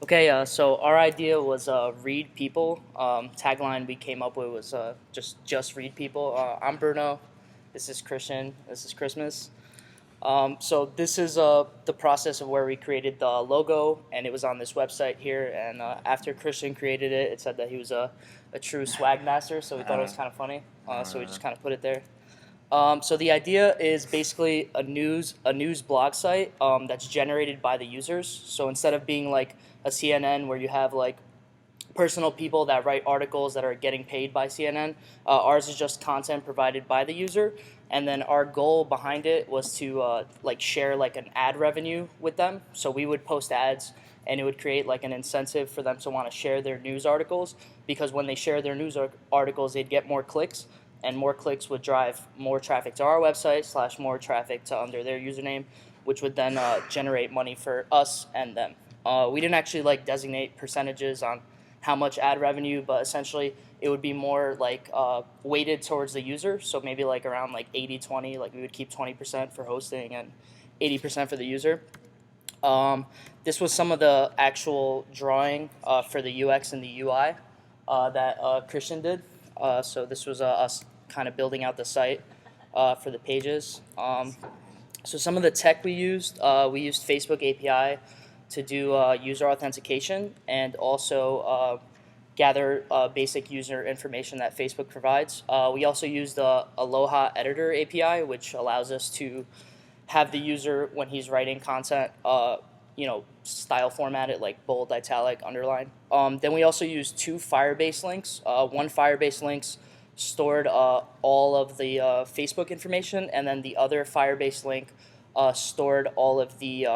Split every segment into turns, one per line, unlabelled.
Okay, so our idea was read people. Tagline we came up with was just read people. I'm Bruno. This is Christian. This is Christmas. So this is the process of where we created the logo, and it was on this website here. And after Christian created it, it said that he was a true swag master. So we thought it was kind of funny. So we just kind of put it there. So the idea is basically a news blog site that's generated by the users. So instead of being like a CNN where you have like personal people that write articles that are getting paid by CNN, ours is just content provided by the user. And then our goal behind it was to like share like an ad revenue with them. So we would post ads and it would create like an incentive for them to want to share their news articles, because when they share their news articles, they'd get more clicks, and more clicks would drive more traffic to our website slash more traffic to under their username, which would then generate money for us and them. We didn't actually like designate percentages on how much ad revenue, but essentially it would be more like weighted towards the user. So maybe like around like 80-20, like we would keep 20% for hosting and 80% for the user. This was some of the actual drawing for the UX and the UI that Christian did. So this was us kind of building out the site for the pages. So some of the tech we used Facebook API to do user authentication, and also gather basic user information that Facebook provides. We also used the Aloha Editor API, which allows us to have the user, when he's writing content, style format it like bold, italic, underline. Then we also used two Firebase links. One Firebase links stored all of the Facebook information, and then the other Firebase link stored all of the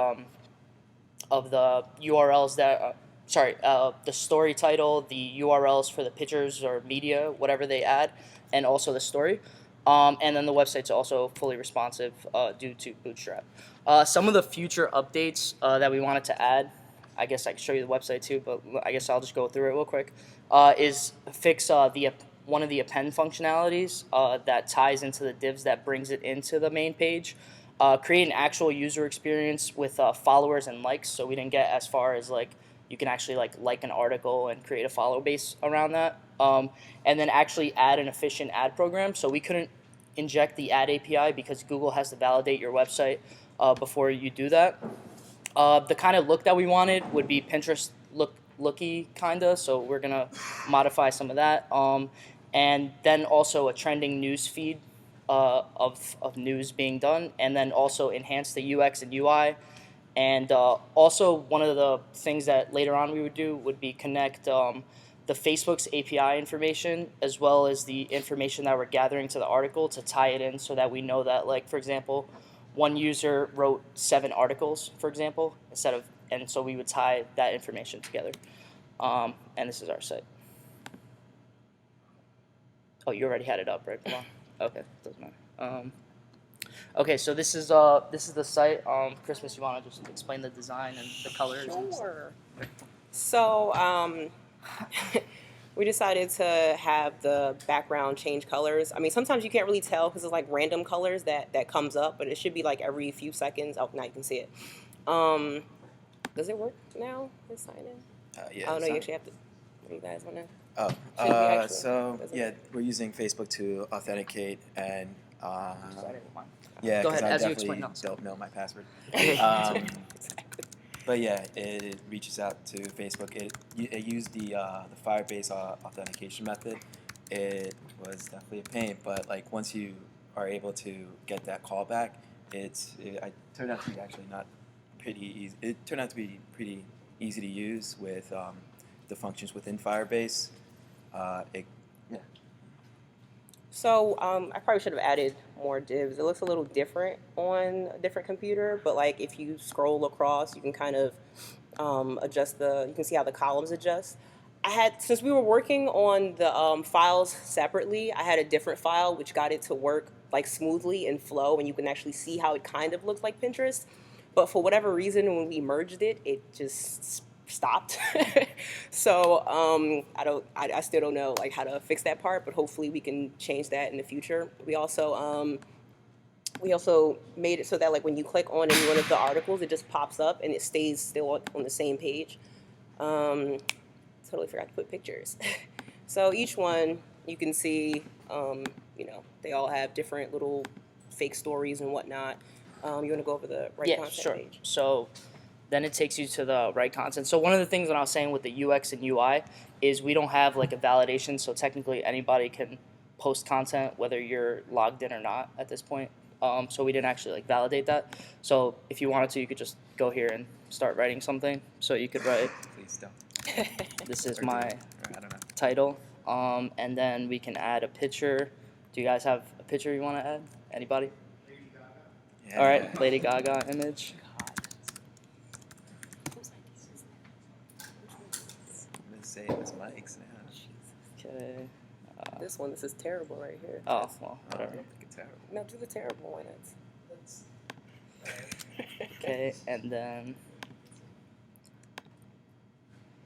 URLs that, the story title, the URLs for the pictures or media, whatever they add, and also the story. And then the website's also fully responsive due to Bootstrap. Some of the future updates that we wanted to add, I guess I can show you the website too, but I guess I'll just go through it real quick, is fix one of the append functionalities that ties into the divs that brings it into the main page. Create an actual user experience with followers and likes, so we didn't get as far as like you can actually like an article and create a follow base around that. And then actually add an efficient ad program. So we couldn't inject the ad API because Google has to validate your website before you do that. The kind of look that we wanted would be Pinterest looky kinda, so we're gonna modify some of that. And then also a trending news feed of news being done, and then also enhance the UX and UI. And also one of the things that later on we would do would be connect the Facebook's API information as well as the information that we're gathering to the article to tie it in, so that we know that, like, for example, one user wrote 7 articles, for example, and so we would tie that information together. And this is our site. Oh, you already had it up, right? Okay, doesn't matter. Okay, so this is the site. Christmas, you want to just explain the design and the colors?
Sure. So we decided to have the background change colors. I mean, sometimes you can't really tell because it's like random colors that comes up, but it should be like every few seconds. Oh, now you can see it. Does it work now? Let's sign in.
Yeah.
Oh no, you actually have to. What do you guys want to?
We're using Facebook to authenticate, and
Go
because
ahead,
I
as you
definitely
explain.
don't know my password. But yeah, it reaches out to Facebook. It used the Firebase authentication method. It was definitely a pain, but like once you are able to get that callback, it turned out to be actually not pretty easy. It turned out to be pretty easy to use with the functions within Firebase.
So I probably should have added more divs. It looks a little different on a different computer, but like if you scroll across, you can kind of adjust you can see how the columns adjust. Since we were working on the files separately, I had a different file which got it to work like smoothly and flow, and you can actually see how it kind of looks like Pinterest. But for whatever reason, when we merged it, it just stopped. So I still don't know like how to fix that part, but hopefully we can change that in the future. We also made it so that like when you click on any one of the articles, it just pops up and it stays still on the same page. Totally forgot to put pictures. So each one you can see, they all have different little fake stories and whatnot. You want to go over the right content
sure.
page?
So then it takes you to the right content. So one of the things that I was saying with the UX and UI is we don't have like a validation, so technically anybody can post content whether you're logged in or not at this point. So we didn't actually like validate that. So if you wanted to, you could just go here and start writing something. So you could write,
Please don't.
this is
Or do
my
it, or I don't know.
title, and then we can add a picture. Do you guys have a picture you want to add? Anybody?
Yeah.
All right, Lady Gaga image.
I'm gonna say it was Mike's now.
Okay.
This is terrible right here.
Oh, well,
I
whatever.
don't think it's terrible.
No, do the terrible one.
Okay, and then,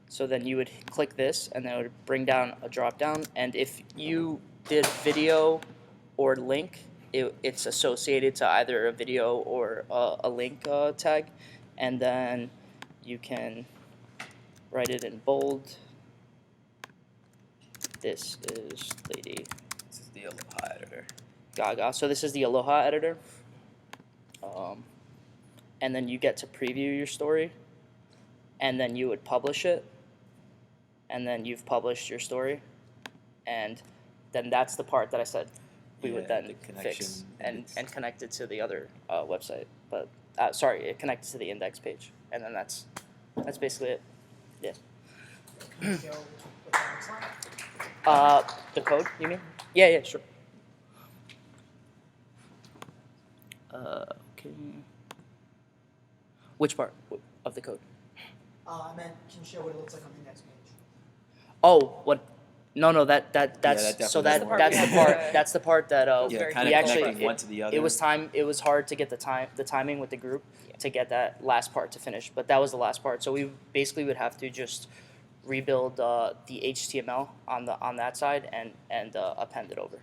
so then you would click this, and then it would bring down a drop down. And if you did video or link, it's associated to either a video or a link tag. And then you can write it in bold. This is Lady
This is the Aloha editor.
Gaga. So this is the Aloha editor. And then you get to preview your story. And then you would publish it. And then you've published your story. And then that's the part that I said we would
Yeah,
then
the connection
fix and
index.
connect it to the other website. But sorry, it connected to the index page. And then that's basically it. Yeah.
Can you show what that looks like?
The code, you mean? Yeah, sure. Okay. Which part of the code?
I meant, can you show what it looks like on the next page?
Oh, what? No, that's
that
so
definitely
that's the
doesn't
part
work.
that's the part that
Yeah,
very
kind
we
of
actually
connecting one to the other.
it was hard to get the timing with the group to get that last part to finish, but that was the last part. So we basically would have to just rebuild the HTML on that side and append it over.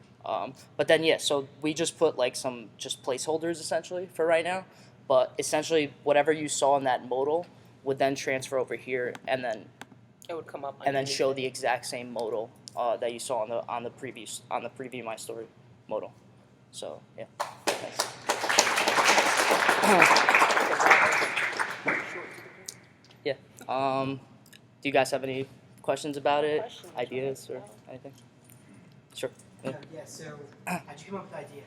But then so we just put like some just placeholders essentially for right now. But essentially whatever you saw in that modal would then transfer over here and then
It would come up.
and then
underneath
show
it.
the exact same modal that you saw on the preview my story modal. So yeah. Thanks. Yeah. Do you guys have any questions about it?
Questions,
Ideas or
right?
anything? Sure. Yeah.
Yeah, so how'd you come up with the idea?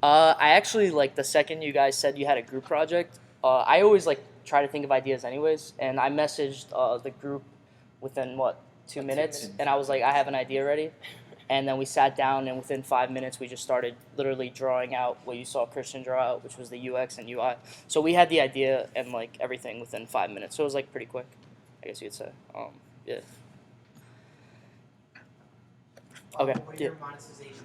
I actually like the second you guys said you had a group project. I always like try to think of ideas anyways, and I messaged the group within 2 minutes, and I was like, I have an idea ready. And then we sat down, and within 5 minutes, we just started literally drawing out what you saw Christian draw out, which was the UX and UI. So we had the idea and like everything within 5 minutes. So it was like pretty quick, I guess you'd say. Yeah. Okay,
What are your monetization?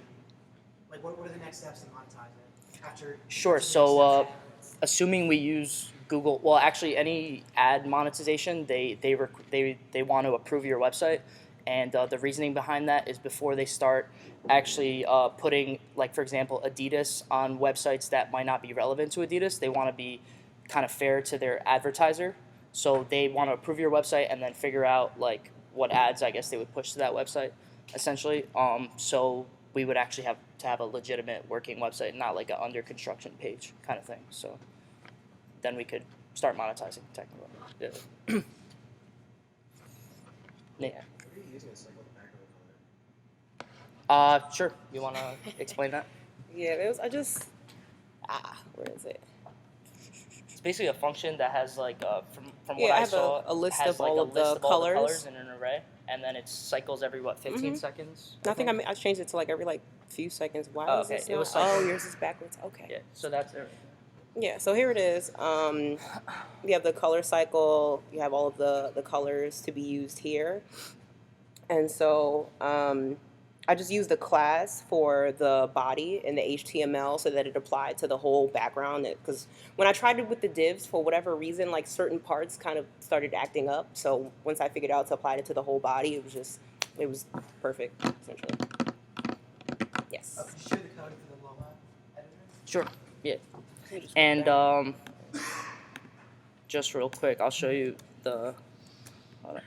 Like, what are the next steps to monetize it after?
Sure.
after the
So,
next steps?
assuming we use Google, well, actually, any ad monetization, they want to approve your website, and the reasoning behind that is before they start actually putting, like for example, Adidas on websites that might not be relevant to Adidas, they want to be kind of fair to their advertiser. So they want to approve your website and then figure out like what ads I guess they would push to that website, essentially. So we would actually have to have a legitimate working website, not like a under construction page kind of thing. So then we could start monetizing technically. Yeah. Nate.
What are you using as like a background color?
Sure. You want to explain that?
Yeah, it was. I just. Where is it?
It's basically a function that has like from what
Yeah, I
I
have
saw,
a list
has
of
like
all
a
of the
list of all the
colors.
colors in an array, and then it cycles every 15 seconds.
I think I changed it to like every like few seconds. Why
Oh,
is
okay.
this
It
not?
was
Oh,
cycling.
yours is backwards. Okay.
Yeah. So that's it.
Yeah, so here it is. You have the color cycle. You have all of the colors to be used here. And so I just used the class for the body in the HTML so that it applied to the whole background. Because when I tried it with the divs, for whatever reason, like certain parts kind of started acting up. So once I figured out to apply it to the whole body, it was perfect, essentially. Yes.
Could you share the code for the Lola editor?
Sure. Yeah.
Let me just
And
write
just real quick, I'll show you the Hold on.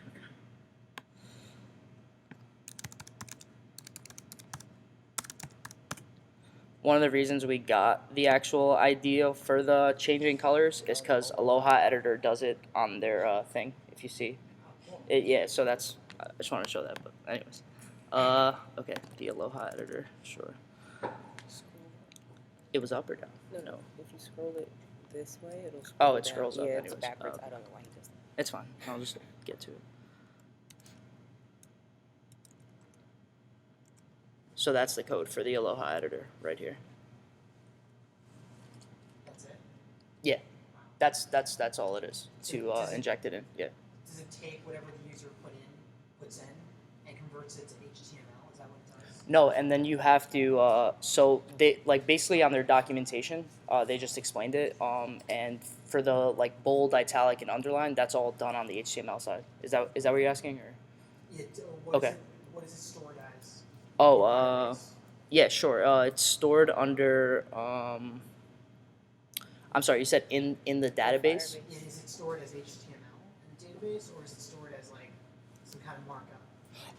One of the reasons we got the actual idea for the changing colors is because Aloha Editor does it on their thing. If you see, it, yeah. So that's I just want to show that. But anyways, okay, the Aloha Editor, sure. It was up or down?
No. If you scroll it this way, it'll scroll
Oh, it
down.
scrolls up
Yeah,
anyways.
it's backwards.
Oh,
I don't know why he does that.
it's fine. I'll just get to it. So that's the code for the Aloha Editor right here.
That's it.
Yeah, that's all it is to inject it in. Yeah.
Does it take whatever the user puts in, and converts it to HTML? Is that what it does?
No, and then you have to. So they like basically on their documentation, they just explained it. And for the like bold, italic, and underline, that's all done on the HTML side. Is that what you're asking, or?
Okay. What is it stored as?
Oh, yeah, sure. It's stored under. I'm sorry. You said in the database.
Is it stored as HTML in the database, or is it stored as like some kind of markup?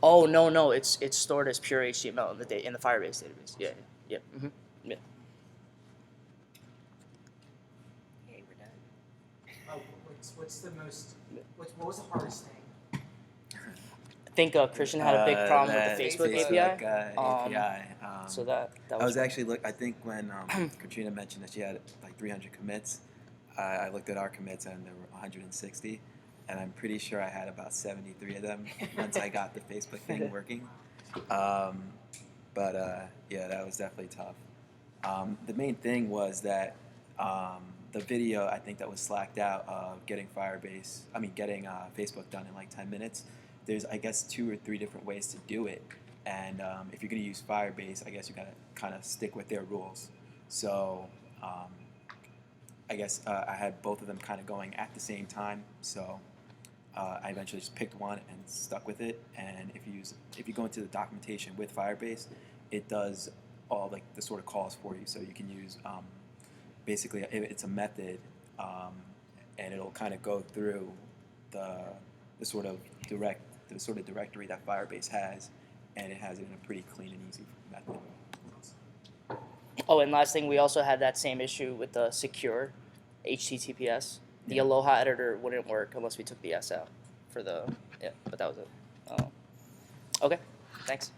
Oh no, it's stored as pure HTML in the Firebase database. Yeah, yeah, yeah.
Okay, we're done.
What's the most? What was the hardest thing?
I think Christian had a big problem with the Facebook API.
API.
So that was.
I was actually I think when Katrina mentioned that she had like 300 commits, I looked at our commits and there were 160, and I'm pretty sure I had about 73 of them once I got the Facebook thing working. Yeah, that was definitely tough. The main thing was that the video I think that was slacked out of getting Facebook done in like 10 minutes. There's I guess 2 or 3 different ways to do it, and if you're going to use Firebase, I guess you got to kind of stick with their rules. So I guess I had both of them kind of going at the same time. So I eventually just picked one and stuck with it. And if you go into the documentation with Firebase, it does all like the sort of calls for you. So you can use basically it's a method, and it'll kind of go through the sort of directory that Firebase has, and it has it in a pretty clean and easy method.
Oh, and last thing, we also had that same issue with the secure HTTPS. The Aloha Editor wouldn't work unless we took the S out for the but that was it. Okay, thanks.